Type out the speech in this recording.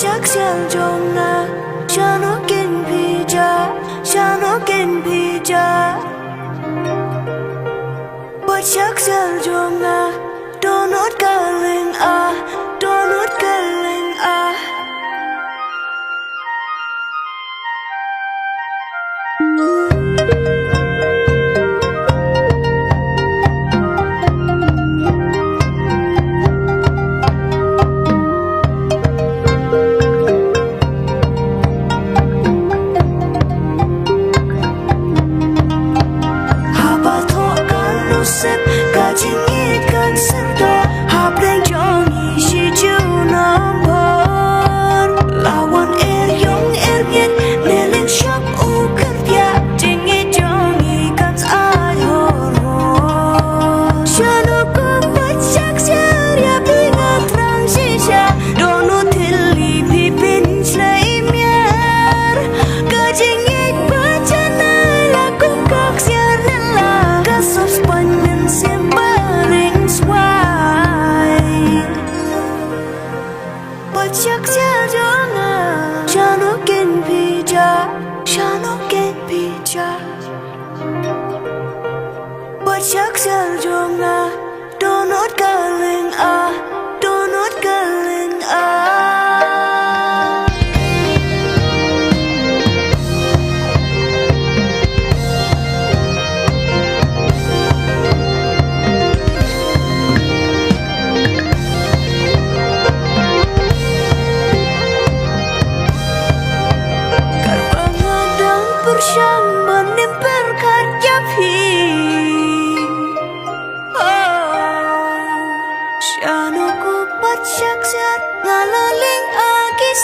chắc sang trong na cha nó kinh phi cha nó kinh phi cha chắc sang trong na donut galing donut galing sip gajing ikan serta habreng jongi si junampon lawan yong biet meleng syap kerja jingi jongi kan ayoron shano kumacak syarya pingat rang sisya donut hili pipin slaimyar gajing ik bacana laku kak syarnela kasos chắc sẽ cho ngà cha nó kinh phi cha chắc sẽ cho ngà donut galing donut galing Bersang menempel kaca Syanu ku pacak siat ngalaling agis